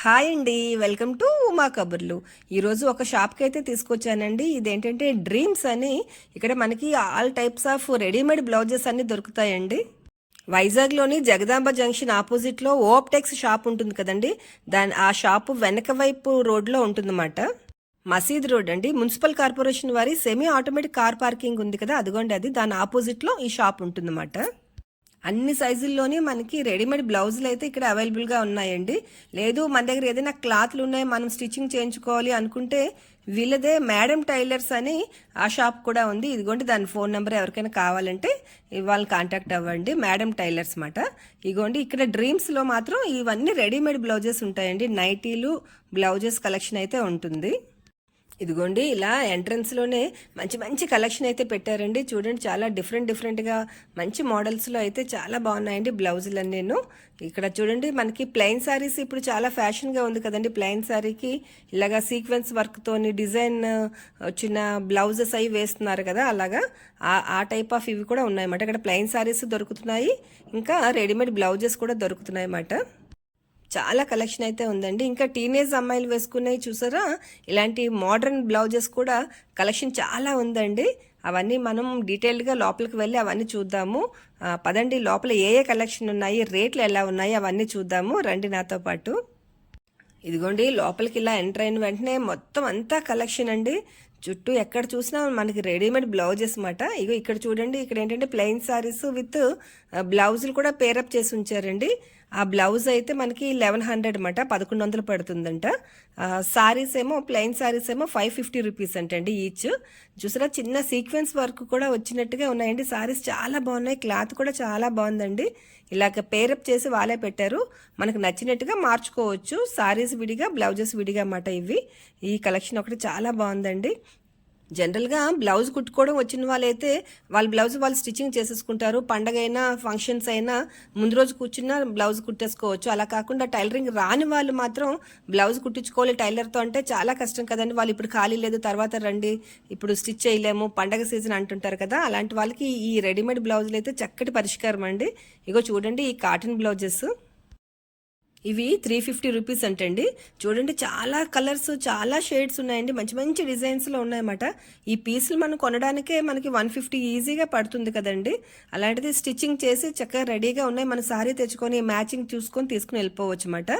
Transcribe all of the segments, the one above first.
Hi అండి, welcome to Uma కబుర్లు. ఈరోజు ఒక షాప్కి అయితే తీసుకొచ్చానండి. ఇదేంటంటే డ్రీమ్స్ అని. ఇక్కడ మనకి all types of readymade blouses అన్ని దొరుకుతాయండి. వైజాగ్లోని జగదాంబ జంక్షన్ ఆపోజిట్లో ఓప్టెక్స్ షాప్ ఉంటుంది కదండి, ఆ షాపు వెనక వైపు రోడ్లో ఉంటుందన్నమాట. మసీద్ రోడ్ అండి. మున్సిపల్ కార్పొరేషన్ వారి సెమీ ఆటోమేటిక్ కార్ పార్కింగ్ ఉంది కదా, అదిగోండి అది. దాని ఆపోజిట్లో ఈ షాప్ ఉంటుందన్నమాట. అన్ని సైజుల్లోనే మనకి రెడీమేడ్ బ్లౌజులు అయితే ఇక్కడ అవైలబుల్గా ఉన్నాయండి. లేదు మన దగ్గర ఏదైనా క్లాత్లు ఉన్నాయి, మనం స్టిచ్చింగ్ చేయించుకోవాలి అనుకుంటే వీళ్ళదే మేడం టైలర్స్ అని ఆ షాప్ కూడా ఉంది. ఇదిగోండి దాని ఫోన్ నెంబర్, ఎవరికైనా కావాలంటే వాళ్ళని కాంటాక్ట్ అవ్వండి. మేడం టైలర్స్ మాట. ఇదిగోండి ఇక్కడ డ్రీమ్స్లో మాత్రం ఇవన్నీ రెడీమేడ్ బ్లౌజెస్ ఉంటాయండి. నైటీలు, బ్లౌజెస్ కలెక్షన్ అయితే ఉంటుంది. ఇదిగోండి ఇలా ఎంట్రన్స్లోనే మంచి మంచి కలెక్షన్ అయితే పెట్టారండి. చూడండి, చాలా డిఫరెంట్గా మంచి మోడల్స్లో అయితే చాలా బాగున్నాయండి బ్లౌజులు అన్నీ. ఇక్కడ చూడండి, మనకి ప్లెయిన్ శారీస్ ఇప్పుడు చాలా ఫ్యాషన్గా ఉంది కదండి. ప్లెయిన్ శారీకి ఇలాగా సీక్వెన్స్ వర్క్తోని డిజైన్ వచ్చిన బ్లౌజెస్ అవి వేస్తున్నారు కదా, అలాగా ఆ టైప్ ఆఫ్ ఇవి కూడా ఉన్నాయన్నమాట. ఇక్కడ ప్లెయిన్ శారీస్ దొరుకుతున్నాయి, ఇంకా రెడీమేడ్ బ్లౌజెస్ కూడా దొరుకుతున్నాయి అన్నమాట. చాలా కలెక్షన్ అయితే ఉందండి. ఇంకా టీనేజ్ అమ్మాయిలు వేసుకునేవి చూసారా, ఇలాంటి మోడర్న్ బ్లౌజెస్ కూడా కలెక్షన్ చాలా ఉందండి. అవన్నీ మనం డీటెయిల్డ్గా లోపలికి వెళ్ళి అవన్నీ చూద్దాము. పదండి, లోపల ఏ కలెక్షన్ ఉన్నాయి, రేట్లు ఎలా ఉన్నాయి అవన్నీ చూద్దాము. రండి నాతో పాటు. ఇదిగోండి, లోపలికి ఇలా ఎంటర్ అయిన వెంటనే మొత్తం అంతా కలెక్షన్ అండి. చుట్టూ ఎక్కడ చూసినా మనకి రెడీమేడ్ బ్లౌజెస్ అన్నమాట. ఇగో ఇక్కడ చూడండి, ఇక్కడ ఏంటంటే ప్లెయిన్ శారీస్ విత్ బ్లౌజులు కూడా పేరప్ చేసి ఉంచారండి. ఆ బ్లౌజ్ అయితే మనకి 1100 అన్నమాట, 1100 పడుతుందంట. శారీస్ ఏమో ప్లెయిన్ శారీస్ ఏమో 550 రూపీస్ అంటండి ఈచ్. చూసారా, చిన్న సీక్వెన్స్ వర్క్ కూడా వచ్చినట్టుగా ఉన్నాయండి. శారీస్ చాలా బాగున్నాయి, క్లాత్ కూడా చాలా బాగుందండి. ఇలాగ పేరప్ చేసి వాళ్ళే పెట్టారు, మనకు నచ్చినట్టుగా మార్చుకోవచ్చు. శారీస్ విడిగా, బ్లౌజెస్ విడిగా అన్నమాట ఇవి. ఈ కలెక్షన్ ఒకటి చాలా బాగుందండి. జనరల్గా బ్లౌజ్ కుట్టుకోవడం వచ్చిన వాళ్ళైతే వాళ్ళ బ్లౌజ్ వాళ్ళు స్టిచ్చింగ్ చేసేసుకుంటారు. పండగ అయినా, ఫంక్షన్స్ అయినా ముందు రోజు కూర్చున్నా బ్లౌజ్ కుట్టేసుకోవచ్చు. అలా కాకుండా టైలరింగ్ రాని వాళ్ళు మాత్రం బ్లౌజ్ కుట్టించుకోవాలి టైలర్తో అంటే చాలా కష్టం కదండి. వాళ్ళు ఇప్పుడు ఖాళీ లేదు, తర్వాత రండి, ఇప్పుడు స్టిచ్ చేయలేము, పండగ సీజన్ అంటుంటారు కదా. అలాంటి వాళ్ళకి ఈ రెడీమేడ్ బ్లౌజులు అయితే చక్కటి పరిష్కారం అండి. ఇగో చూడండి, ఈ కాటన్ బ్లౌజెస్ ఇవి 350 రూపీస్ అంటండి. చూడండి, చాలా కలర్స్, చాలా షేడ్స్ ఉన్నాయండి. మంచి మంచి డిజైన్స్లో ఉన్నాయన్నమాట. ఈ పీసులు మనం కొనడానికే మనకి 150 ఈజీగా పడుతుంది కదండి. అలాంటిది స్టిచ్చింగ్ చేసి చక్కగా రెడీగా ఉన్నాయి. మన సారీ తెచ్చుకొని మ్యాచింగ్ చూసుకొని తీసుకుని వెళ్ళిపోవచ్చు అన్నమాట.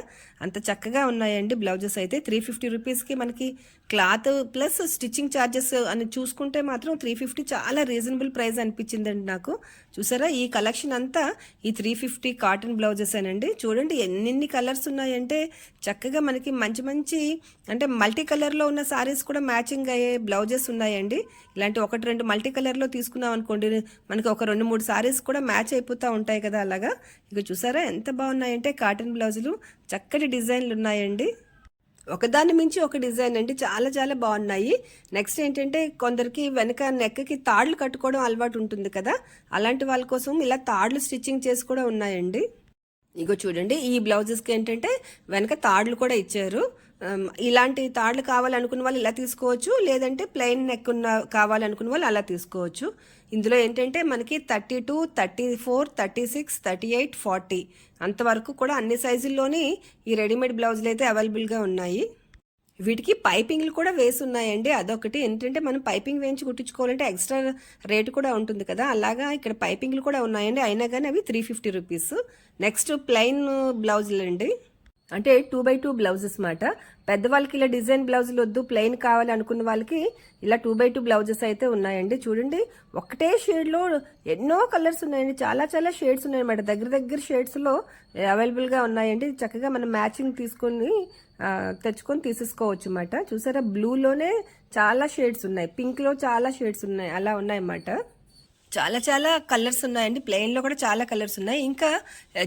అంత చక్కగా ఉన్నాయండి బ్లౌజెస్ అయితే. 350 రూపీస్కి మనకి క్లాత్ ప్లస్ స్టిచ్చింగ్ ఛార్జెస్ అని చూసుకుంటే మాత్రం 350 చాలా రీజనబుల్ ప్రైస్ అనిపించిందండి నాకు. చూసారా, ఈ కలెక్షన్ అంతా ఈ 350 కాటన్ బ్లౌజెస్ అనండి. చూడండి ఎన్ని కలర్స్ ఉన్నాయంటే చక్కగా మనకి మంచి మంచి అంటే మల్టీ కలర్లో ఉన్న సారీస్ కూడా మ్యాచింగ్ అయ్యే బ్లౌజెస్ ఉన్నాయండి. ఇలాంటి 1-2 మల్టీ కలర్లో తీసుకున్నాం అనుకోండి, మనకి ఒక 2-3 సారీస్ కూడా మ్యాచ్ అయిపోతూ ఉంటాయి కదా, అలాగా. ఇక చూసారా ఎంత బాగున్నాయంటే కాటన్ బ్లౌజులు, చక్కటి డిజైన్లు ఉన్నాయండి. ఒకదాన్ని మించి ఒక డిజైన్ అండి, చాలా చాలా బాగున్నాయి. నెక్స్ట్ ఏంటంటే కొందరికి వెనక నెక్కి తాళ్ళు కట్టుకోవడం అలవాటు ఉంటుంది కదా, అలాంటి వాళ్ళ కోసం ఇలా తాళ్ళు స్టిచ్చింగ్ చేసి కూడా ఉన్నాయండి. ఇగో చూడండి, ఈ బ్లౌజెస్కి ఏంటంటే వెనక తాళ్ళు కూడా ఇచ్చారు. ఇలాంటి తాళ్ళు కావాలనుకున్న వాళ్ళు ఇలా తీసుకోవచ్చు, లేదంటే ప్లెయిన్ నెక్ ఉన్న కావాలనుకున్న వాళ్ళు అలా తీసుకోవచ్చు. ఇందులో ఏంటంటే మనకి 32, 34, 36, 38, 40 అంతవరకు కూడా అన్ని సైజుల్లోని ఈ రెడీమేడ్ బ్లౌజులు అయితే అవైలబుల్గా ఉన్నాయి. వీటికి పైపింగ్లు కూడా వేసి ఉన్నాయండి. అదొకటి ఏంటంటే మనం పైపింగ్ వేయించి కుట్టించుకోవాలంటే ఎక్స్ట్రా రేటు కూడా ఉంటుంది కదా, అలాగా ఇక్కడ పైపింగ్లు కూడా ఉన్నాయండి. అయినా కానీ అవి 350 రూపీస్. నెక్స్ట్ ప్లెయిన్ బ్లౌజులు అండి, అంటే 2x2 బ్లౌజెస్ మాట. పెద్దవాళ్ళకి ఇలా డిజైన్ బ్లౌజులు వద్దు, ప్లెయిన్ కావాలి అనుకున్న వాళ్ళకి ఇలా 2x2 బ్లౌజెస్ అయితే ఉన్నాయండి. చూడండి, ఒకటే షేడ్లో ఎన్నో కలర్స్ ఉన్నాయండి, చాలా చాలా షేడ్స్ ఉన్నాయన్నమాట. దగ్గర షేడ్స్లో అవైలబుల్గా ఉన్నాయండి. చక్కగా మనం మ్యాచింగ్ తీసుకొని తెచ్చుకొని తీసేసుకోవచ్చు అన్నమాట. చూసారా, బ్లూలోనే చాలా షేడ్స్ ఉన్నాయి, పింక్లో చాలా షేడ్స్ ఉన్నాయి, అలా ఉన్నాయన్నమాట. చాలా చాలా కలర్స్ ఉన్నాయండి. ప్లెయిన్లో కూడా చాలా కలర్స్ ఉన్నాయి. ఇంకా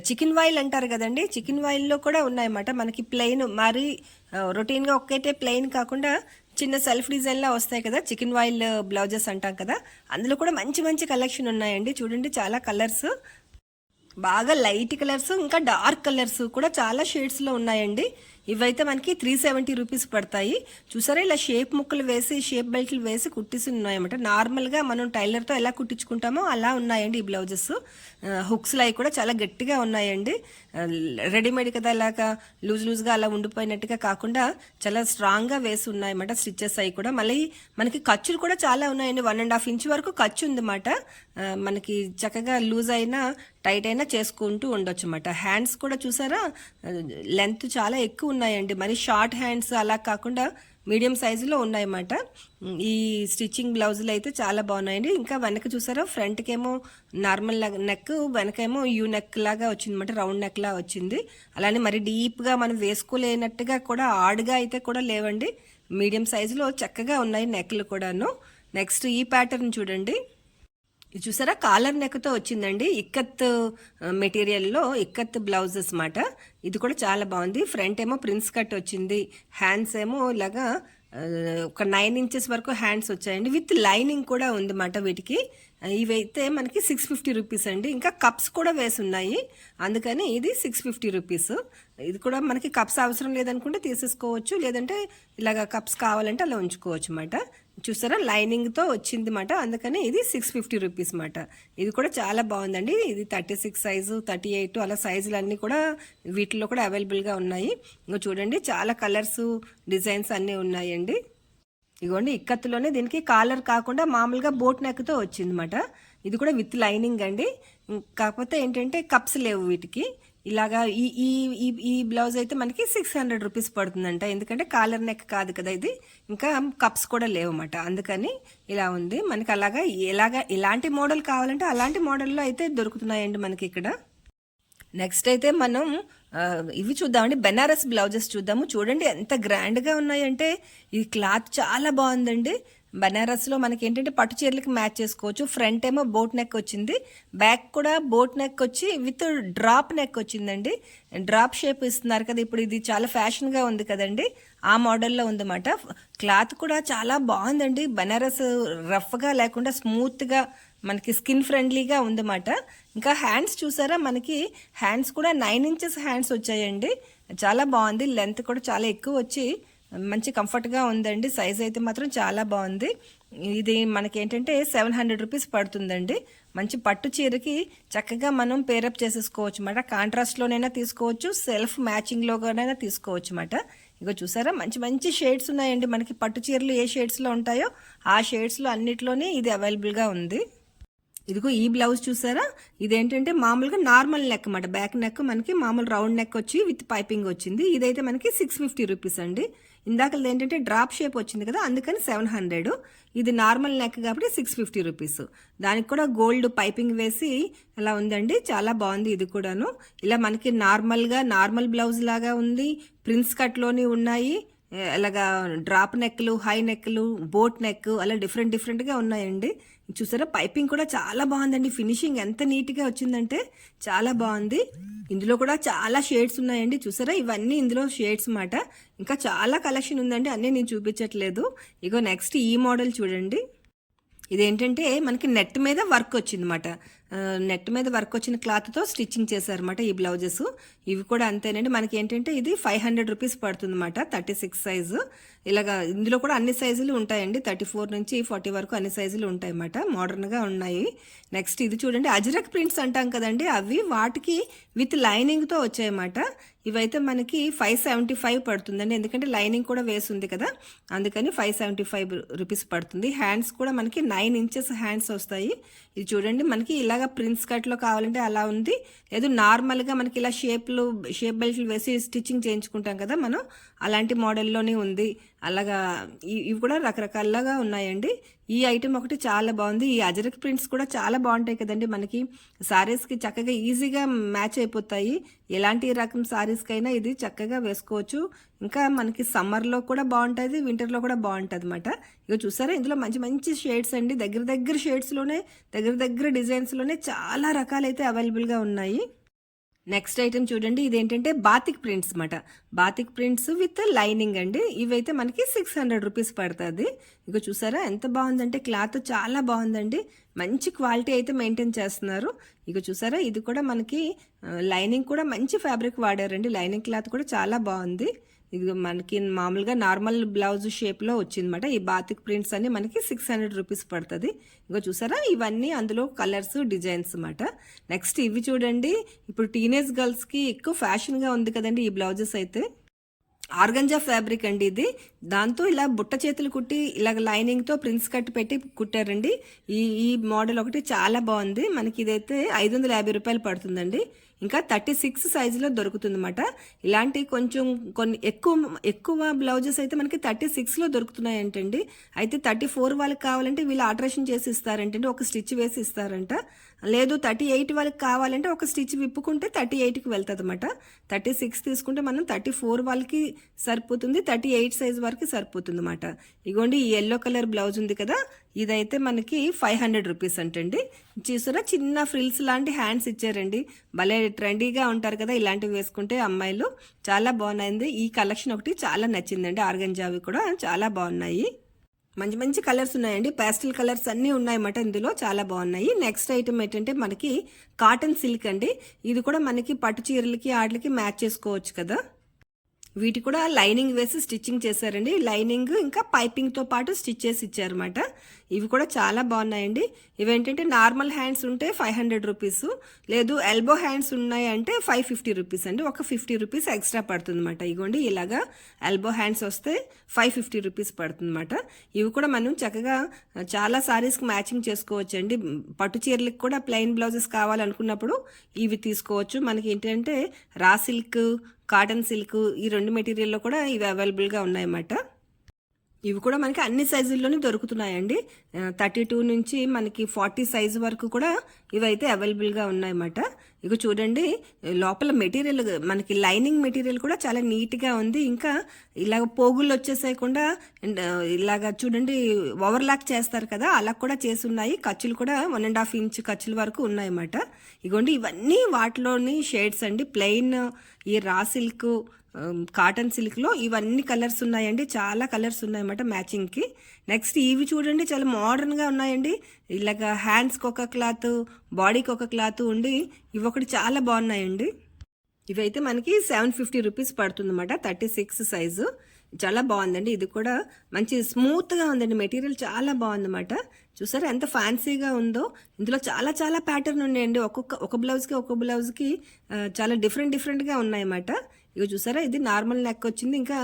చికెన్ వాయిల్ అంటారు కదండి, చికెన్ వాయిల్లో కూడా ఉన్నాయన్నమాట. మనకి ప్లెయిన్ మరి రొటీన్గా ఒక్కటే ప్లెయిన్ కాకుండా చిన్న సెల్ఫ్ డిజైన్లా వస్తాయి కదా, చికెన్ వాయిల్ బ్లౌజెస్ అంటాం కదా, అందులో కూడా మంచి మంచి కలెక్షన్ ఉన్నాయండి. చూడండి, చాలా కలర్స్, బాగా లైట్ కలర్స్, ఇంకా డార్క్ కలర్స్ కూడా చాలా షేడ్స్లో ఉన్నాయండి. ఇవైతే మనకి 370 రూపీస్ పడతాయి. చూసారా ఇలా షేప్ ముక్కలు వేసి షేప్ బెల్ట్లు వేసి కుట్టిసి ఉన్నాయన్నమాట. నార్మల్గా మనం టైలర్తో ఎలా కుట్టించుకుంటామో అలా ఉన్నాయండి ఈ బ్లౌజెస్. హుక్స్లు అవి కూడా చాలా గట్టిగా ఉన్నాయండి. రెడీమేడ్ కదా ఇలాగా లూజ్గా అలా ఉండిపోయినట్టుగా కాకుండా చాలా స్ట్రాంగ్గా వేసి ఉన్నాయన్నమాట స్టిచ్చెస్ అవి కూడా. మళ్ళీ మనకి ఖర్చులు కూడా చాలా ఉన్నాయండి. 1.5 ఇంచ్ వరకు ఖర్చు ఉందన్నమాట. మనకి చక్కగా లూజ్ అయినా టైట్ అయినా చేసుకుంటూ ఉండొచ్చు అన్నమాట. హ్యాండ్స్ కూడా చూసారా లెంత్ చాలా ఎక్కువ ఉన్నాయండి. మరి షార్ట్ హ్యాండ్స్ అలా కాకుండా మీడియం సైజులో ఉన్నాయన్నమాట. ఈ స్టిచ్చింగ్ బ్లౌజులు అయితే చాలా బాగున్నాయండి. ఇంకా వెనక చూసారా ఫ్రంట్కేమో నార్మల్ నెక్, వెనకేమో యూ నెక్ లాగా వచ్చిందన్నమాట, రౌండ్ నెక్ లా వచ్చింది. అలానే మరి డీప్గా మనం వేసుకోలేనట్టుగా కూడా ఆడుగా అయితే కూడా లేవండి. మీడియం సైజులో చక్కగా ఉన్నాయి నెక్లు కూడాను. నెక్స్ట్ ఈ ప్యాటర్న్ చూడండి. ఇది చూసారా కాలర్ నెక్తో వచ్చిందండి. ఇక్కత్ మెటీరియల్లో ఇక్కత్ బ్లౌజెస్ మాట. ఇది కూడా చాలా బాగుంది. ఫ్రంట్ ఏమో ప్రిన్స్ కట్ వచ్చింది, హ్యాండ్స్ ఏమో ఇలాగా ఒక 9 ఇంచెస్ వరకు హ్యాండ్స్ వచ్చాయండి. విత్ లైనింగ్ కూడా ఉందన్నమాట వీటికి. ఇవైతే మనకి 650 రూపీస్ అండి. ఇంకా కప్స్ కూడా వేసి ఉన్నాయి, అందుకని ఇది 650 రూపీస్. ఇది కూడా మనకి కప్స్ అవసరం లేదనుకుంటే తీసేసుకోవచ్చు, లేదంటే ఇలాగ కప్స్ కావాలంటే అలా ఉంచుకోవచ్చు అన్నమాట. చూసారా లైనింగ్తో వచ్చింది మాట, అందుకని ఇది 650 రూపీస్ మాట. ఇది కూడా చాలా బాగుందండి. ఇది 36 సైజు, 38 అలా సైజులు అన్నీ కూడా వీటిలో కూడా అవైలబుల్గా ఉన్నాయి. ఇంకా చూడండి చాలా కలర్స్, డిజైన్స్ అన్నీ ఉన్నాయండి. ఇగోండి ఇక్కత్తులోనే దీనికి కాలర్ కాకుండా మామూలుగా బోట్ నెక్తో వచ్చిందన్నమాట. ఇది కూడా విత్ లైనింగ్ అండి. కాకపోతే ఏంటంటే కప్స్ లేవు వీటికి. ఇలాగా ఈ ఈ ఈ ఈ బ్లౌజ్ అయితే మనకి 600 రూపీస్ పడుతుందంట. ఎందుకంటే కాలర్ నెక్ కాదు కదా ఇది, ఇంకా కప్స్ కూడా లేవన్నమాట. అందుకని ఇలా ఉంది మనకి. అలాగా ఇలాంటి మోడల్ కావాలంటే అలాంటి మోడల్లో అయితే దొరుకుతున్నాయండి మనకి ఇక్కడ. నెక్స్ట్ అయితే మనం ఇవి చూద్దామండి, బెనారస్ బ్లౌజెస్ చూద్దాము. చూడండి ఎంత గ్రాండ్గా ఉన్నాయంటే, ఈ క్లాత్ చాలా బాగుందండి. బనారస్లో మనకి ఏంటంటే పట్టు చీరలకి మ్యాచ్ చేసుకోవచ్చు. ఫ్రంట్ ఏమో బోట్ నెక్ వచ్చింది, బ్యాక్ కూడా బోట్ నెక్ వచ్చి విత్ డ్రాప్ నెక్ వచ్చిందండి. డ్రాప్ షేప్ ఇస్తున్నారు కదా ఇప్పుడు, ఇది చాలా ఫ్యాషన్గా ఉంది కదండి, ఆ మోడల్లో ఉందన్నమాట. క్లాత్ కూడా చాలా బాగుందండి. బనారస్ రఫ్గా లేకుండా స్మూత్గా మనకి స్కిన్ ఫ్రెండ్లీగా ఉందన్నమాట. ఇంకా హ్యాండ్స్ చూసారా, మనకి హ్యాండ్స్ కూడా 9 ఇంచెస్ హ్యాండ్స్ వచ్చాయండి. చాలా బాగుంది. లెంత్ కూడా చాలా ఎక్కువ వచ్చి మంచి కంఫర్ట్గా ఉందండి. సైజ్ అయితే మాత్రం చాలా బాగుంది. ఇది మనకి ఏంటంటే 700 రూపీస్ పడుతుందండి. మంచి పట్టు చీరకి చక్కగా మనం పేరప్ చేసేసుకోవచ్చు అన్నమాట. కాంట్రాస్ట్లోనైనా తీసుకోవచ్చు, సెల్ఫ్ మ్యాచింగ్లోనైనా తీసుకోవచ్చు అన్నమాట. ఇగో చూసారా మంచి మంచి షేడ్స్ ఉన్నాయండి. మనకి పట్టు చీరలు ఏ షేడ్స్లో ఉంటాయో ఆ షేడ్స్లో అన్నిట్లోనే ఇది అవైలబుల్గా ఉంది. ఇదిగో ఈ బ్లౌజ్ చూసారా, ఇదేంటంటే మామూలుగా నార్మల్ నెక్ అన్నమాట. బ్యాక్ నెక్ మనకి మామూలు రౌండ్ నెక్ వచ్చి విత్ పైపింగ్ వచ్చింది. ఇదైతే మనకి 650 రూపీస్ అండి. ఇందాకది ఏంటంటే డ్రాప్ షేప్ వచ్చింది కదా, అందుకని 700. ఇది నార్మల్ నెక్ కాబట్టి 650 రూపీస్. దానికి కూడా గోల్డ్ పైపింగ్ వేసి అలా ఉందండి. చాలా బాగుంది ఇది కూడాను. ఇలా మనకి నార్మల్ బ్లౌజ్ లాగా ఉంది. ప్రిన్స్ కట్లోని ఉన్నాయి, అలాగా డ్రాప్ నెక్లు, హై నెక్లు, బోట్ నెక్ అలా డిఫరెంట్గా ఉన్నాయండి. చూసారా పైపింగ్ కూడా చాలా బాగుందండి. ఫినిషింగ్ ఎంత నీట్గా వచ్చిందంటే చాలా బాగుంది. ఇందులో కూడా చాలా షేడ్స్ ఉన్నాయండి. చూసారా ఇవన్నీ ఇందులో షేడ్స్ మాట. ఇంకా చాలా కలెక్షన్ ఉందండి, అన్నీ నేను చూపించట్లేదు. ఇగో నెక్స్ట్ ఈ మోడల్ చూడండి. ఇదేంటంటే మనకి నెట్ మీద వర్క్ వచ్చిందన్నమాట. నెట్ మీద వర్క్ వచ్చిన క్లాత్తో స్టిచ్చింగ్ చేశారన్నమాట ఈ బ్లౌజెస్. ఇవి కూడా అంతేనండి. మనకి ఏంటంటే ఇది 500 రూపీస్ పడుతుందన్నమాట. 36 సైజు. ఇలాగా ఇందులో కూడా అన్ని సైజులు ఉంటాయండి. 34 నుంచి 40 వరకు అన్ని సైజులు ఉంటాయి అన్నమాట. మోడర్న్గా ఉన్నాయి. నెక్స్ట్ ఇది చూడండి, అజ్రక్ ప్రింట్స్ అంటాం కదండి, అవి వాటికి విత్ లైనింగ్తో వచ్చాయన్నమాట. ఇవైతే మనకి 575 పడుతుందండి. ఎందుకంటే లైనింగ్ కూడా వేసి ఉంది కదా, అందుకని 575 రూపీస్ పడుతుంది. హ్యాండ్స్ కూడా మనకి 9 ఇంచెస్ హ్యాండ్స్ వస్తాయి. ఇది చూడండి మనకి ఇలాగ ప్రిన్స్ కట్లో కావాలంటే అలా ఉంది, లేదు నార్మల్గా మనకి ఇలా షేప్ బెల్ట్లు వేసి స్టిచ్చింగ్ చేయించుకుంటాం కదా మనం, అలాంటి మోడల్లోనే ఉంది. అలాగా ఇవి కూడా రకరకాలుగా ఉన్నాయండి. ఈ ఐటెం ఒకటి చాలా బాగుంది. ఈ అజరక్ ప్రింట్స్ కూడా చాలా బాగుంటాయి కదండి, మనకి సారీస్కి చక్కగా ఈజీగా మ్యాచ్ అయిపోతాయి. ఎలాంటి రకం సారీస్కైనా ఇది చక్కగా వేసుకోవచ్చు. ఇంకా మనకి సమ్మర్లో కూడా బాగుంటుంది, వింటర్లో కూడా బాగుంటుంది అన్నమాట. ఇక చూసారా ఇందులో మంచి మంచి షేడ్స్ అండి. దగ్గర షేడ్స్లోనే దగ్గర డిజైన్స్లోనే చాలా రకాలైతే అవైలబుల్గా ఉన్నాయి. నెక్స్ట్ ఐటెం చూడండి, ఇదేంటంటే బాతిక్ ప్రింట్స్ అన్నమాట. బాతిక్ ప్రింట్స్ విత్ లైనింగ్ అండి. ఇవైతే మనకి 600 రూపీస్ పడుతుంది. ఇక చూసారా ఎంత బాగుందంటే, క్లాత్ చాలా బాగుందండి. మంచి క్వాలిటీ అయితే మెయింటైన్ చేస్తున్నారు. ఇక చూసారా ఇది కూడా మనకి లైనింగ్ కూడా మంచి ఫ్యాబ్రిక్ వాడారండి. లైనింగ్ క్లాత్ కూడా చాలా బాగుంది. ఇది మనకి మామూలుగా నార్మల్ బ్లౌజ్ షేప్లో వచ్చిందన్నమాట. ఈ బాతిక్ ప్రింట్స్ అన్ని మనకి 600 రూపీస్ పడుతుంది. ఇంకో చూసారా, ఇవన్నీ అందులో కలర్స్ డిజైన్స్ అన్నమాట. నెక్స్ట్ ఇవి చూడండి, ఇప్పుడు టీనేజ్ గర్ల్స్కి ఎక్కువ ఫ్యాషన్గా ఉంది కదండి ఈ బ్లౌజెస్ అయితే. ఆర్గంజా ఫ్యాబ్రిక్ అండి ఇది. దాంతో ఇలా బుట్ట చేతులు కుట్టి ఇలాగ లైనింగ్తో ప్రిన్స్ కట్ పెట్టి కుట్టారండి. ఈ మోడల్ ఒకటి చాలా బాగుంది. మనకి ఇదైతే 550 రూపాయలు పడుతుందండి. ఇంకా 36 సైజులో దొరుకుతుంది అన్నమాట. ఇలాంటి కొంచెం కొన్ని ఎక్కువ బ్లౌజెస్ అయితే మనకి 36లో దొరుకుతున్నాయంటండి. అయితే 34 వాళ్ళకి కావాలంటే వీళ్ళు ఆల్టరేషన్ చేసి ఇస్తారంటండి, ఒక స్టిచ్ వేసి ఇస్తారంట. లేదు 38 వాళ్ళకి కావాలంటే ఒక స్టిచ్ విప్పుకుంటే 38కి వెళ్తుంది అన్నమాట. 36 తీసుకుంటే మనం 34 వాళ్ళకి సరిపోతుంది, 38 సైజ్ వరకు సరిపోతుంది అన్నమాట. ఇగోండి ఈ ఎల్లో కలర్ బ్లౌజ్ ఉంది కదా, ఇదైతే మనకి 500 రూపీస్ అంటండి. చూసారా, చిన్న ఫ్రిల్స్ లాంటి హ్యాండ్స్ ఇచ్చారండి. భలే ట్రెండీగా ఉంటారు కదా ఇలాంటివి వేసుకుంటే అమ్మాయిలు. చాలా బాగున్నాయింది. ఈ కలెక్షన్ ఒకటి చాలా నచ్చిందండి. ఆర్గంజావి కూడా చాలా బాగున్నాయి. మంచి మంచి కలర్స్ ఉన్నాయండి. పేస్టల్ కలర్స్ అన్నీ ఉన్నాయన్నమాట ఇందులో, చాలా బాగున్నాయి. నెక్స్ట్ ఐటమ్ ఏంటంటే మనకి కాటన్ సిల్క్ అండి. ఇది కూడా మనకి పట్టు చీరలకి వాటికి మ్యాచ్ చేసుకోవచ్చు కదా. వీటి కూడా లైనింగ్ వేసి స్టిచ్చింగ్ చేశారండి. లైనింగ్ ఇంకా పైపింగ్తో పాటు స్టిచ్ చేసి ఇచ్చారన్నమాట. ఇవి కూడా చాలా బాగున్నాయండి. ఇవేంటంటే నార్మల్ హ్యాండ్స్ ఉంటే 500 రూపీస్, లేదు ఎల్బో హ్యాండ్స్ ఉన్నాయి అంటే 550 రూపీస్ అండి. ఒక 50 రూపీస్ ఎక్స్ట్రా పడుతుంది అనమాట. ఇగోండి ఇలాగా ఎల్బో హ్యాండ్స్ వస్తే 550 రూపీస్ పడుతుంది అనమాట. ఇవి కూడా మనం చక్కగా చాలా సారీస్కి మ్యాచింగ్ చేసుకోవచ్చు అండి. పట్టు చీరలకు కూడా ప్లెయిన్ బ్లౌజెస్ కావాలనుకున్నప్పుడు ఇవి తీసుకోవచ్చు. మనకి ఏంటంటే రా సిల్క్, కాటన్ సిల్క్, ఈ రెండు మెటీరియల్లో కూడా ఇవి అవైలబుల్గా ఉన్నాయన్నమాట. ఇవి కూడా మనకి అన్ని సైజుల్లోనే దొరుకుతున్నాయండి. 32 నుంచి మనకి 40 సైజు వరకు కూడా ఇవైతే అవైలబుల్గా ఉన్నాయన్నమాట. ఇక చూడండి, లోపల మెటీరియల్ మనకి లైనింగ్ మెటీరియల్ కూడా చాలా నీట్గా ఉంది. ఇంకా ఇలాగ పోగులు వచ్చేసేయకుండా ఇలాగ చూడండి ఓవర్లాక్ చేస్తారు కదా, అలా కూడా చేసి ఉన్నాయి. ఖర్చులు కూడా 1.5 ఇంచ్ ఖర్చుల వరకు ఉన్నాయన్నమాట. ఇగోండి ఇవన్నీ వాటిలోని షేడ్స్ అండి. ప్లెయిన్, ఈ రా సిల్క్, కాటన్ సిల్క్లో ఇవన్నీ కలర్స్ ఉన్నాయండి. చాలా కలర్స్ ఉన్నాయన్నమాట మ్యాచింగ్కి. నెక్స్ట్ ఇవి చూడండి, చాలా మోడర్న్గా ఉన్నాయండి. ఇలాగ హ్యాండ్స్కి ఒక క్లాత్, బాడీకి ఒక క్లాత్ ఉండి ఇవి ఒకటి చాలా బాగున్నాయండి. ఇవైతే మనకి 750 రూపీస్ పడుతుంది అన్నమాట. 36 సైజు చాలా బాగుందండి. ఇది కూడా మంచి స్మూత్గా ఉందండి. మెటీరియల్ చాలా బాగుందన్నమాట. చూసారా ఎంత ఫ్యాన్సీగా ఉందో. ఇందులో చాలా చాలా ప్యాటర్న్ ఉన్నాయండి. ఒక బ్లౌజ్కి చాలా డిఫరెంట్గా ఉన్నాయన్నమాట. ఇక చూసారా, ఇది నార్మల్ నెక్ వచ్చింది, ఇంకా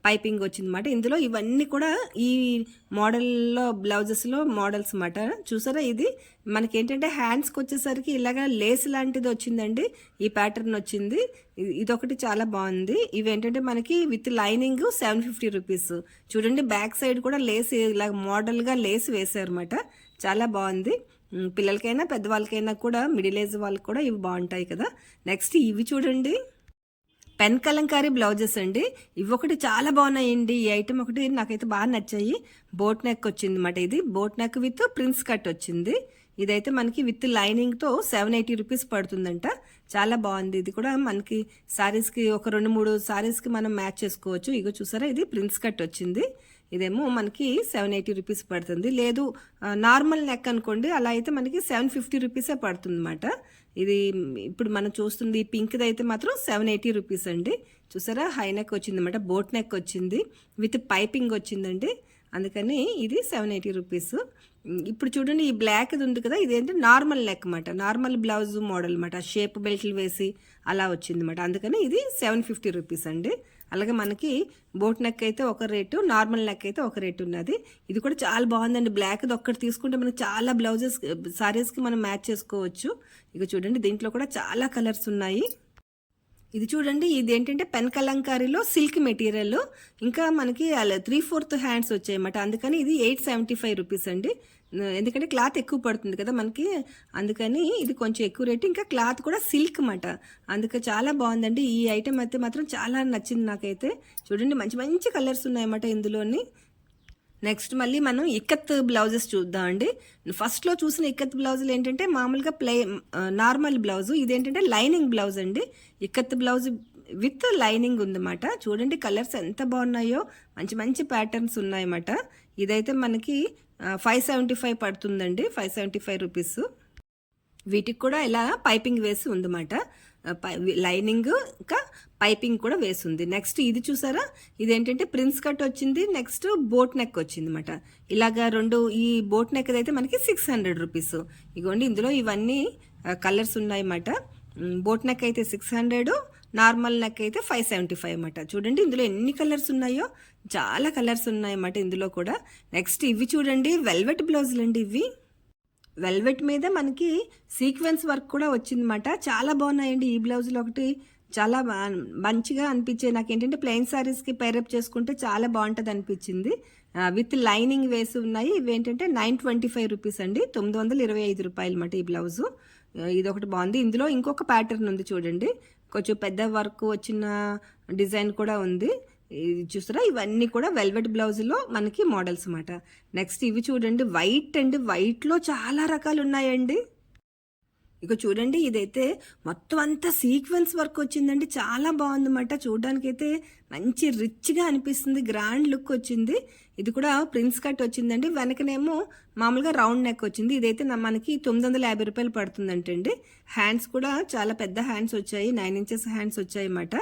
పైపింగ్ వచ్చింది అన్నమాట. ఇందులో ఇవన్నీ కూడా ఈ మోడల్లో బ్లౌజెస్లో మోడల్స్ అన్నమాట. చూసారా, ఇది మనకేంటంటే హ్యాండ్స్కి వచ్చేసరికి ఇలాగ లేస్ లాంటిది వచ్చిందండి. ఈ ప్యాటర్న్ వచ్చింది. ఇదొకటి చాలా బాగుంది. ఇవేంటంటే మనకి విత్ లైనింగ్ 750 రూపీస్. చూడండి బ్యాక్ సైడ్ కూడా లేస్ ఇలాగ మోడల్గా లేస్ వేసారన్నమాట. చాలా బాగుంది. పిల్లలకైనా పెద్దవాళ్ళకైనా కూడా, మిడిల్ ఏజ్ వాళ్ళకి కూడా ఇవి బాగుంటాయి కదా. నెక్స్ట్ ఇవి చూడండి, పెన్ కలంకారీ బ్లౌజెస్ అండి. ఇవి ఒకటి చాలా బాగున్నాయండి. ఈ ఐటమ్ ఒకటి నాకైతే బాగా నచ్చాయి. బోట్ నెక్ వచ్చింది అన్నమాట. ఇది boat neck with prince cut వచ్చింది. ఇదైతే మనకి విత్ లైనింగ్తో 780 రూపీస్ పడుతుందంట. చాలా బాగుంది. ఇది కూడా మనకి సారీస్కి ఒక 2-3 సారీస్కి మనం మ్యాచ్ చేసుకోవచ్చు. ఇగో చూసారా, ఇది ప్రిన్స్ కట్ వచ్చింది. ఇదేమో మనకి 780 రూపీస్ పడుతుంది. లేదు నార్మల్ నెక్ అనుకోండి, అలా అయితే మనకి 750 రూపీసే పడుతుంది అన్నమాట. ఇది ఇప్పుడు మనం చూస్తుంది పింక్ది అయితే మాత్రం 780 రూపీస్ అండి. చూసారా, హై నెక్ వచ్చింది అన్నమాట. బోట్ నెక్ వచ్చింది విత్ పైపింగ్ వచ్చిందండి. అందుకని ఇది 780 రూపీస్. ఇప్పుడు చూడండి ఈ బ్లాక్ది ఉంది కదా, ఇదేంటి నార్మల్ నెక్ అన్నమాట. నార్మల్ బ్లౌజ్ మోడల్ అన్నమాట. షేప్ బెల్ట్లు వేసి అలా వచ్చింది అన్నమాట. అందుకని ఇది 750 రూపీస్ అండి. అలాగే మనకి బోట్ నెక్ అయితే ఒక రేటు, నార్మల్ నెక్ అయితే ఒక రేటు ఉన్నది. ఇది కూడా చాలా బాగుందండి. బ్లాక్ది ఒక్కటి తీసుకుంటే మనకి చాలా బ్లౌజెస్ సారీస్కి మనం మ్యాచ్ చేసుకోవచ్చు. ఇక చూడండి దీంట్లో కూడా చాలా కలర్స్ ఉన్నాయి. ఇది చూడండి, ఇది ఏంటంటే పెన్ కలంకారీలో సిల్క్ మెటీరియల్, ఇంకా మనకి 3/4 హ్యాండ్స్ వచ్చాయన్నమాట. అందుకని ఇది 875 రూపీస్ అండి. ఎందుకంటే క్లాత్ ఎక్కువ పడుతుంది కదా మనకి, అందుకని ఇది కొంచెం ఎక్కువ రేటు. ఇంకా క్లాత్ కూడా సిల్క్ అన్నమాట. అందుకే చాలా బాగుందండి. ఈ ఐటెం అయితే మాత్రం చాలా నచ్చింది నాకైతే. చూడండి మంచి మంచి కలర్స్ ఉన్నాయన్నమాట ఇందులోని. నెక్స్ట్ మళ్ళీ మనం ఇక్కత్ బ్లౌజెస్ చూద్దామండి. ఫస్ట్లో చూసిన ఇక్కత్ బ్లౌజులు ఏంటంటే మామూలుగా నార్మల్ బ్లౌజు, ఇదేంటంటే లైనింగ్ బ్లౌజ్ అండి. ఇక్కత్ బ్లౌజ్ విత్ లైనింగ్ ఉందన్నమాట. చూడండి కలర్స్ ఎంత బాగున్నాయో, మంచి మంచి ప్యాటర్న్స్ ఉన్నాయన్నమాట. ఇదైతే మనకి 575 పడుతుందండి. 575 రూపీస్. వీటికి కూడా ఇలా పైపింగ్ వేసి ఉందన్నమాట. లైనింగ్ ఇంకా పైపింగ్ కూడా వేసింది. నెక్స్ట్ ఇది చూసారా, ఇదేంటంటే ప్రిన్స్ కట్ వచ్చింది, నెక్స్ట్ బోట్ నెక్ వచ్చింది అనమాట. ఇలాగా రెండు, ఈ బోట్ నెక్ అయితే మనకి 600 రూపీస్. ఇగోండి ఇందులో ఇవన్నీ కలర్స్ ఉన్నాయన్నమాట. బోట్ నెక్ అయితే 600, నార్మల్ నెక్ అయితే 575 అన్నమాట. చూడండి ఇందులో ఎన్ని కలర్స్ ఉన్నాయో, చాలా కలర్స్ ఉన్నాయన్నమాట ఇందులో కూడా. నెక్స్ట్ ఇవి చూడండి, వెల్వెట్ బ్లౌజులు అండి. ఇవి వెల్వెట్ మీద మనకి సీక్వెన్స్ వర్క్ కూడా వచ్చిందన్నమాట. చాలా బాగున్నాయండి ఈ బ్లౌజులు. ఒకటి చాలా మంచిగా అనిపించాయి నాకు. ఏంటంటే ప్లెయిన్ శారీస్కి పేరప్ చేసుకుంటే చాలా బాగుంటుంది అనిపించింది. విత్ లైనింగ్ వేసి ఉన్నాయి. ఇవి ఏంటంటే 925 రూపీస్ అండి, 925 రూపాయలు అన్నమాట ఈ బ్లౌజు. ఇది ఒకటి బాగుంది. ఇందులో ఇంకొక ప్యాటర్న్ ఉంది చూడండి, కొంచెం పెద్ద వర్క్ వచ్చిన డిజైన్ కూడా ఉంది. ఇది చూస్తారా, ఇవన్నీ కూడా వెల్వెట్ బ్లౌజ్లో మనకి మోడల్స్ అన్నమాట. నెక్స్ట్ ఇవి చూడండి, వైట్ అండి. వైట్లో చాలా రకాలు ఉన్నాయండి. ఇక చూడండి, ఇదైతే మొత్తం అంతా సీక్వెన్స్ వర్క్ వచ్చిందండి. చాలా బాగుందన్నమాట. చూడడానికి అయితే మంచి రిచ్గా అనిపిస్తుంది, గ్రాండ్ లుక్ వచ్చింది. ఇది కూడా ప్రిన్స్ కట్ వచ్చిందండి. వెనకనేమో మామూలుగా రౌండ్ నెక్ వచ్చింది. ఇదైతే మనకి 950 రూపాయలు పడుతుందంటండి. హ్యాండ్స్ కూడా చాలా పెద్ద హ్యాండ్స్ వచ్చాయి, 9 ఇంచెస్ హ్యాండ్స్ వచ్చాయి అన్నమాట.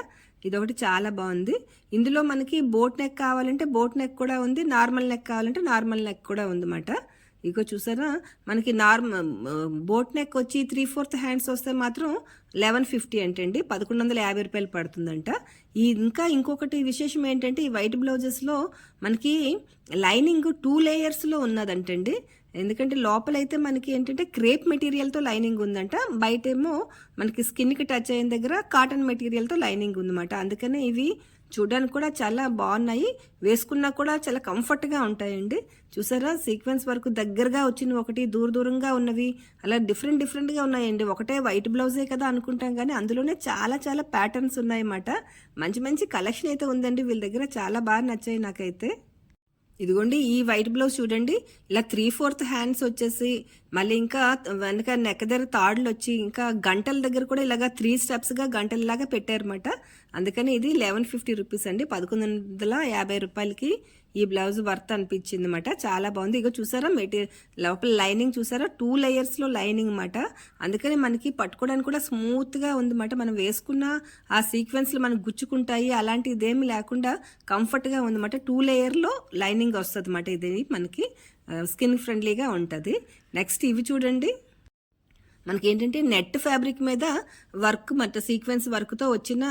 ఇదొకటి చాలా బాగుంది. ఇందులో మనకి బోట్ నెక్ కావాలంటే బోట్ నెక్ కూడా ఉంది, నార్మల్ నెక్ కావాలంటే నార్మల్ నెక్ కూడా ఉందన్నమాట. ఇగో చూసారా, మనకి బోట్ నెక్ వచ్చి 3/4 హ్యాండ్స్ వస్తే మాత్రం 1150 అంటండి, 1150 రూపాయలు పడుతుందంట. ఇంకా ఇంకొకటి విశేషం ఏంటంటే, ఈ వైట్ బ్లౌజెస్లో మనకి లైనింగ్ 2 లేయర్స్లో ఉన్నదంటండి. ఎందుకంటే లోపలైతే మనకి ఏంటంటే క్రేప్ మెటీరియల్తో లైనింగ్ ఉందంట, బయటేమో మనకి స్కిన్కి టచ్ అయిన దగ్గర కాటన్ మెటీరియల్తో లైనింగ్ ఉందన్నమాట. అందుకనే ఇవి చూడడానికి కూడా చాలా బాగున్నాయి, వేసుకున్నా కూడా చాలా కంఫర్ట్గా ఉంటాయండి. చూసారా, సీక్వెన్స్ వరకు దగ్గరగా వచ్చినవి ఒకటి, దూరంగా ఉన్నవి, అలా డిఫరెంట్గా ఉన్నాయండి. ఒకటే వైట్ బ్లౌజే కదా అనుకుంటాం, కానీ అందులోనే చాలా చాలా ప్యాటర్న్స్ ఉన్నాయన్నమాట. మంచి కలెక్షన్ అయితే ఉందండి వీళ్ళ దగ్గర, చాలా బాగా నచ్చాయి నాకైతే. ఇదిగోండి ఈ వైట్ బ్లౌజ్ చూడండి, ఇలా 3/4 హ్యాండ్స్ వచ్చేసి, మళ్ళీ ఇంకా వెనక నెక్ దగ్గర తాడులు వచ్చి, ఇంకా గంటల దగ్గర కూడా ఇలాగా 3 స్టెప్స్గా గంటలలాగా పెట్టారన్నమాట. అందుకని ఇది 1150 రూపీస్ అండి, 1150 రూపాయలకి ఈ బ్లౌజ్ వర్త్ అనిపించింది అనమాట. చాలా బాగుంది. ఇక చూసారా, లోపల లైనింగ్ చూసారా, 2 లేయర్స్లో లైనింగ్ అనమాట. అందుకని మనకి పట్టుకోవడానికి కూడా స్మూత్గా ఉందన్నమాట. మనం వేసుకున్న ఆ సీక్వెన్స్లు మనకు గుచ్చుకుంటాయి, అలాంటిది ఇదేమి లేకుండా కంఫర్ట్గా ఉందన్నమాట. 2 లేయర్లో లైనింగ్ వస్తుంది అన్నమాట. ఇది మనకి స్కిన్ ఫ్రెండ్లీగా ఉంటుంది. నెక్స్ట్ ఇవి చూడండి, మనకి ఏంటంటే నెట్ ఫ్యాబ్రిక్ మీద వర్క్ మాట, సీక్వెన్స్ వర్క్తో వచ్చిన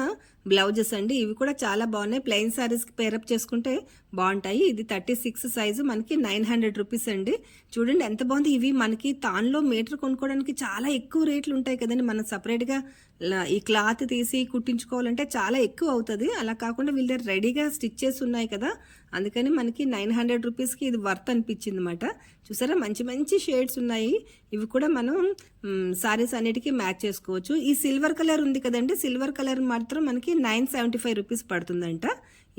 బ్లౌజెస్ అండి. ఇవి కూడా చాలా బాగున్నాయి, ప్లెయిన్ శారీస్కి పేరప్ చేసుకుంటే బాగుంటాయి. ఇది 36 సైజు, మనకి 900 రూపీస్ అండి. చూడండి ఎంత బాగుంది. ఇవి మనకి తాన్లో మీటర్ కొనుక్కోవడానికి చాలా ఎక్కువ రేట్లు ఉంటాయి కదండి. మనం సపరేట్గా ఈ క్లాత్ తీసి కుట్టించుకోవాలంటే చాలా ఎక్కువ అవుతుంది. అలా కాకుండా వీళ్ళ దగ్గర రెడీగా స్టిచ్ చేసి ఉన్నాయి కదా, అందుకని మనకి 900 రూపీస్కి ఇది వర్త్ అనిపించింది అనమాట. చూసారా, మంచి షేడ్స్ ఉన్నాయి. ఇవి కూడా మనం సారీస్ అన్నిటికీ మ్యాచ్ చేసుకోవచ్చు. ఈ సిల్వర్ కలర్ ఉంది కదండి, సిల్వర్ కలర్ మాత్రం మనకి 975 రూపీస్ పడుతుందంట.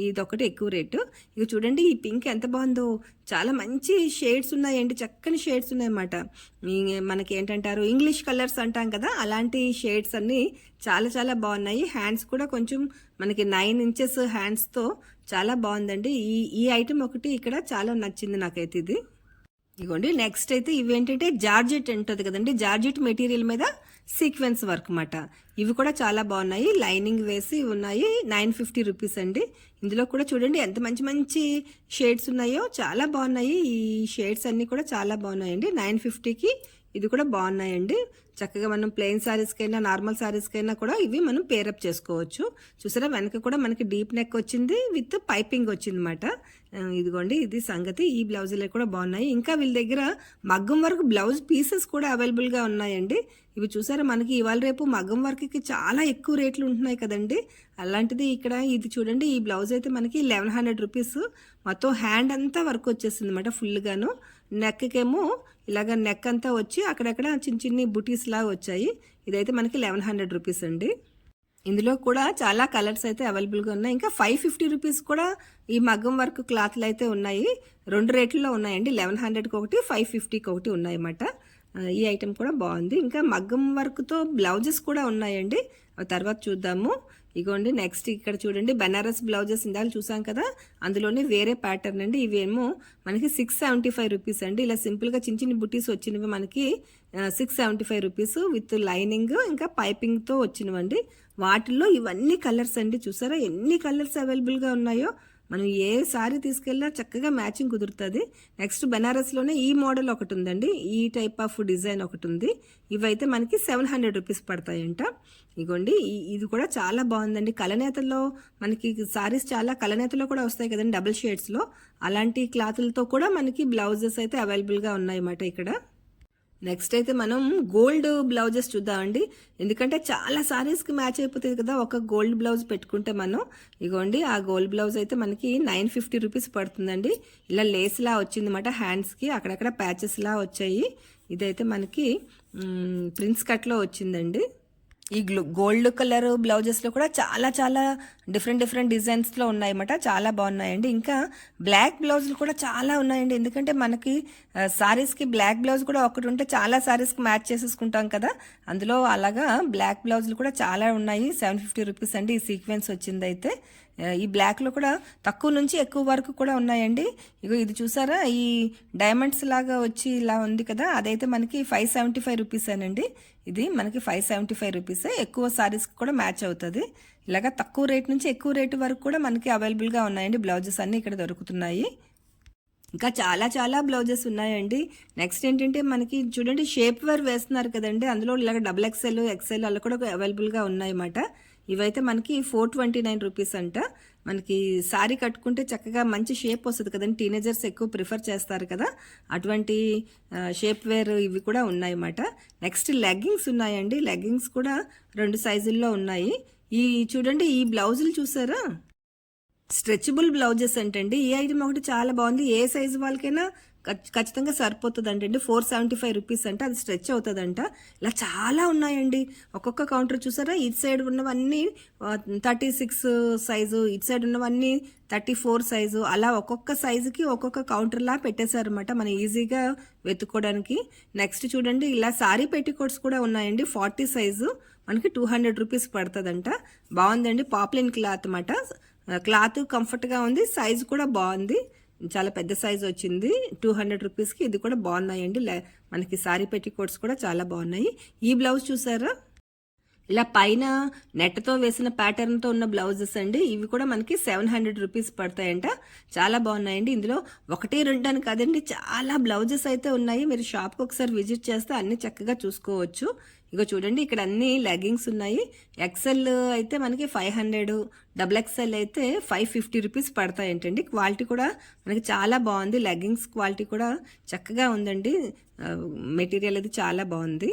ఇదొకటి ఎక్కువ రేటు. ఇక చూడండి, ఈ పింక్ ఎంత బాగుందో, చాలా మంచి షేడ్స్ ఉన్నాయండి, చక్కని షేడ్స్ ఉన్నాయన్నమాట. మనకి ఏంటంటారు, ఇంగ్లీష్ కలర్స్ అంటాం కదా, అలాంటి షేడ్స్ అన్నీ చాలా బాగున్నాయి. హ్యాండ్స్ కూడా కొంచెం మనకి 9 ఇంచెస్ హ్యాండ్స్తో చాలా బాగుందండి. ఈ ఐటమ్ ఒకటి ఇక్కడ చాలా నచ్చింది నాకైతే ఇది. ఇగోండి నెక్స్ట్ అయితే ఇవేంటంటే జార్జెట్ ఉంటుంది కదండి, జార్జెట్ మెటీరియల్ మీద సీక్వెన్స్ వర్క్ అన్నమాట. ఇవి కూడా చాలా బాగున్నాయి, లైనింగ్ వేసి ఉన్నాయి. 950 రూపీస్ అండి. ఇందులో కూడా చూడండి ఎంత మంచి షేడ్స్ ఉన్నాయో, చాలా బాగున్నాయి. ఈ షేడ్స్ అన్నీ కూడా చాలా బాగున్నాయండి. 950కి ఇది కూడా బాగున్నాయండి. చక్కగా మనం ప్లెయిన్ శారీస్కైనా నార్మల్ శారీస్కైనా కూడా ఇవి మనం పేరప్ చేసుకోవచ్చు. చూసారా, వెనక కూడా మనకి డీప్ నెక్ వచ్చింది, విత్ పైపింగ్ వచ్చింది అనమాట. ఇదిగోండి ఇది సంగతి. ఈ బ్లౌజులు కూడా బాగున్నాయి. ఇంకా వీళ్ళ దగ్గర మగ్గం వర్క్ బ్లౌజ్ పీసెస్ కూడా అవైలబుల్గా ఉన్నాయండి. ఇవి చూసారా, మనకి ఇవాళ రేపు మగ్గం వర్క్కి చాలా ఎక్కువ రేట్లు ఉంటున్నాయి కదండి. అలాంటిది ఇక్కడ ఇది చూడండి, ఈ బ్లౌజ్ అయితే మనకి 1100 రూపీస్. మొత్తం హ్యాండ్ అంతా వర్క్ వచ్చేస్తుంది అనమాట ఫుల్గాను. నెక్కేమో ఇలాగ నెక్ అంతా వచ్చి అక్కడక్కడ చిన్ని బుటీస్ లాగా వచ్చాయి. ఇదైతే మనకి 1100 రూపీస్ అండి. ఇందులో కూడా చాలా కలర్స్ అయితే అవైలబుల్గా ఉన్నాయి. ఇంకా 550 రూపీస్ కూడా ఈ మగ్గం వర్క్ క్లాత్లు అయితే ఉన్నాయి. 2 రేట్లలో ఉన్నాయండి, 1100కి ఒకటి, 550కి ఒకటి ఉన్నాయన్నమాట. ఈ ఐటెం కూడా బాగుంది. ఇంకా మగ్గం వర్క్తో బ్లౌజెస్ కూడా ఉన్నాయండి, తర్వాత చూద్దాము. ఇగోండి నెక్స్ట్ ఇక్కడ చూడండి బెనారస్ బ్లౌజెస్ ఇందాక చూసాం కదా, అందులోనే వేరే ప్యాటర్న్ అండి. ఇవేమో మనకి 675 రూపీస్ అండి. ఇలా సింపుల్గా చిన్న చిన్న బుటీస్ వచ్చినవి మనకి 675 రూపీస్ విత్ లైనింగ్ ఇంకా పైపింగ్తో వచ్చినవండి. వాటిల్లో ఇవన్నీ కలర్స్ అండి. చూసారా ఎన్ని కలర్స్ అవైలబుల్గా ఉన్నాయో. మనం ఏ సారీ తీసుకెళ్ళినా చక్కగా మ్యాచింగ్ కుదురుతుంది. నెక్స్ట్ బెనారస్లోనే ఈ మోడల్ ఒకటి ఉందండి, ఈ టైప్ ఆఫ్ డిజైన్ ఒకటి ఉంది. ఇవైతే మనకి 700 రూపీస్ పడతాయంట. ఇగోండి ఇది కూడా చాలా బాగుందండి. కలనేతల్లో మనకి సారీస్ చాలా కలనేతలో కూడా వస్తాయి కదండి, డబుల్ షేడ్స్లో. అలాంటి క్లాతులతో కూడా మనకి బ్లౌజెస్ అయితే అవైలబుల్గా ఉన్నాయన్నమాట ఇక్కడ. నెక్స్ట్ అయితే మనం గోల్డ్ బ్లౌజెస్ చూద్దామండి. ఎందుకంటే చాలా సారీస్కి మ్యాచ్ అయిపోతుంది కదా ఒక గోల్డ్ బ్లౌజ్ పెట్టుకుంటే మనం. ఇగోండి ఆ గోల్డ్ బ్లౌజ్ అయితే మనకి 950 రూపీస్ పడుతుందండి. ఇలా లేస్లా వచ్చిందన్నమాట, హ్యాండ్స్కి అక్కడక్కడ ప్యాచెస్లా వచ్చాయి. ఇదైతే మనకి ప్రిన్స్ కట్లో వచ్చిందండి. ఈ గోల్డ్ కలర్ బ్లౌజెస్లో కూడా చాలా చాలా డిఫరెంట్ డిజైన్స్లో ఉన్నాయన్నమాట, చాలా బాగున్నాయండి. ఇంకా బ్లాక్ బ్లౌజులు కూడా చాలా ఉన్నాయండి. ఎందుకంటే మనకి సారీస్కి బ్లాక్ బ్లౌజ్ కూడా ఒకటి ఉంటే చాలా సారీస్కి మ్యాచ్ చేసేసుకుంటాం కదా, అందులో అలాగా బ్లాక్ బ్లౌజులు కూడా చాలా ఉన్నాయి. 750 రూపీస్ అండి ఈ సీక్వెన్స్ వచ్చింది. అయితే ఈ బ్లాక్లో కూడా తక్కువ నుంచి ఎక్కువ వరకు కూడా ఉన్నాయండి. ఇగో ఇది చూసారా, ఈ డైమండ్స్ లాగా వచ్చి ఇలా ఉంది కదా, అదైతే మనకి 575 రూపీస్ అనండి. ఇది మనకి 575 రూపీసే. ఎక్కువ సారీస్కి కూడా మ్యాచ్ అవుతుంది. ఇలాగా తక్కువ రేట్ నుంచి ఎక్కువ రేటు వరకు కూడా మనకి అవైలబుల్గా ఉన్నాయండి. బ్లౌజెస్ అన్నీ ఇక్కడ దొరుకుతున్నాయి. ఇంకా చాలా చాలా బ్లౌజెస్ ఉన్నాయండి. నెక్స్ట్ ఏంటంటే మనకి చూడండి షేప్ వేర్ వేస్తున్నారు కదండి, అందులో ఇలాగ XXL XL అలా కూడా అవైలబుల్గా ఉన్నాయన్నమాట. ఇవైతే మనకి 429 రూపీస్ అంట. మనకి సారీ కట్టుకుంటే చక్కగా మంచి షేప్ వస్తుంది కదండి, టీనేజర్స్ ఎక్కువ ప్రిఫర్ చేస్తారు కదా, అటువంటి షేప్ వేర్ ఇవి కూడా ఉన్నాయన్నమాట. నెక్స్ట్ లెగ్గింగ్స్ ఉన్నాయండి. లెగ్గింగ్స్ కూడా 2 సైజుల్లో ఉన్నాయి. ఈ చూడండి ఈ బ్లౌజులు చూసారా, స్ట్రెచబుల్ బ్లౌజెస్ అంటండి. ఈ ఐటమ్ ఒకటి చాలా బాగుంది. ఏ సైజు వాళ్ళకైనా ఖచ్చితంగా సరిపోతుంది అంటండి. 475 రూపీస్ అంటే అది స్ట్రెచ్ అవుతుందంట. ఇలా చాలా ఉన్నాయండి. ఒక్కొక్క కౌంటర్ చూసారా, ఇటు సైడ్ ఉన్నవన్నీ 36 సైజు, ఇటు సైడ్ ఉన్నవన్నీ 34 సైజు, అలా ఒక్కొక్క సైజుకి ఒక్కొక్క కౌంటర్లా పెట్టేశారనమాట మనం ఈజీగా వెతుక్కోవడానికి. నెక్స్ట్ చూడండి ఇలా సారీ పెట్టికోట్స్ కూడా ఉన్నాయండి. 40 సైజు మనకి 200 రూపీస్ పడుతుందంట. బాగుందండి, పాప్లిన్ క్లాత్ అన్నమాట. క్లాత్ కంఫర్ట్గా ఉంది, సైజు కూడా బాగుంది, చాలా పెద్ద సైజు వచ్చింది. 200 రూపీస్కి ఇది కూడా బాగున్నాయండి. మనకి సారీ పెట్టికోట్స్ కూడా చాలా బాగున్నాయి. ఈ బ్లౌజ్ చూసారా, ఇలా పైన నెట్తో వేసిన ప్యాటర్న్తో ఉన్న బ్లౌజెస్ అండి. ఇవి కూడా మనకి 700 రూపీస్ పడతాయంట. చాలా బాగున్నాయండి. ఇందులో 1, 2 అని కాదండి, చాలా బ్లౌజెస్ అయితే ఉన్నాయి. మీరు షాప్కి ఒకసారి విజిట్ చేస్తే అన్ని చక్కగా చూసుకోవచ్చు. ఇగో చూడండి ఇక్కడ అన్ని లెగ్గింగ్స్ ఉన్నాయి. XL అయితే మనకి 500, XXL అయితే 550 రూపీస్ పడతాయంటండి. క్వాలిటీ కూడా మనకి చాలా బాగుంది. లెగ్గింగ్స్ క్వాలిటీ కూడా చక్కగా ఉందండి. మెటీరియల్ అది చాలా బాగుంది.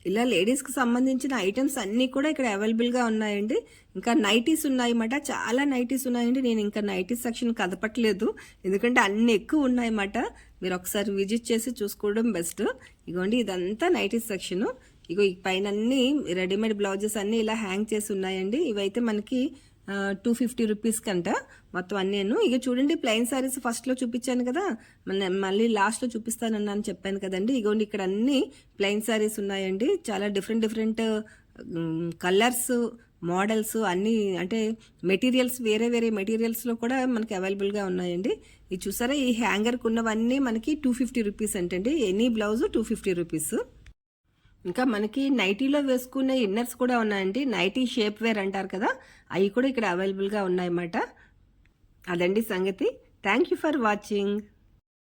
ఇలా లేడీస్కి సంబంధించిన ఐటమ్స్ అన్నీ కూడా ఇక్కడ అవైలబుల్గా ఉన్నాయండి. ఇంకా నైటీస్ ఉన్నాయన్నమాట, చాలా నైటీస్ ఉన్నాయండి. నేను ఇంకా నైటీస్ సెక్షన్ కదపట్లేదు, ఎందుకంటే అన్ని ఎక్కువ ఉన్నాయన్నమాట. మీరు ఒకసారి విజిట్ చేసి చూసుకోవడం బెస్ట్. ఇగోండి ఇదంతా నైటీస్ సెక్షను. ఇగో ఈ పైన అన్ని రెడీమేడ్ బ్లౌజెస్ అన్నీ ఇలా హ్యాంగ్ చేసి ఉన్నాయండి. ఇవైతే మనకి 250 రూపీస్ కంట మొత్తం అన్నీను. ఇక చూడండి ప్లెయిన్ శారీస్ ఫస్ట్లో చూపించాను కదా, మళ్ళీ లాస్ట్లో చూపిస్తానన్నాను చెప్పాను కదండి. ఇగోండి ఇక్కడ అన్ని ప్లెయిన్ శారీస్ ఉన్నాయండి. చాలా డిఫరెంట్ కలర్స్, మోడల్స్ అన్నీ, అంటే మెటీరియల్స్ వేరే మెటీరియల్స్లో కూడా మనకి అవైలబుల్గా ఉన్నాయండి. ఇది చూసారా, ఈ హ్యాంగర్కి ఉన్నవన్నీ మనకి 250 రూపీస్ అంటండి. Any blouse 250 rupees. ఇంకా మనకి నైటీలో వేసుకునే ఇన్నర్స్ కూడా ఉన్నాయండి. నైటీ షేప్ వేర్ అంటారు కదా, అవి కూడా ఇక్కడ అవైలబుల్గా ఉన్నాయన్నమాట. అదండి సంగతి. Thank you for watching.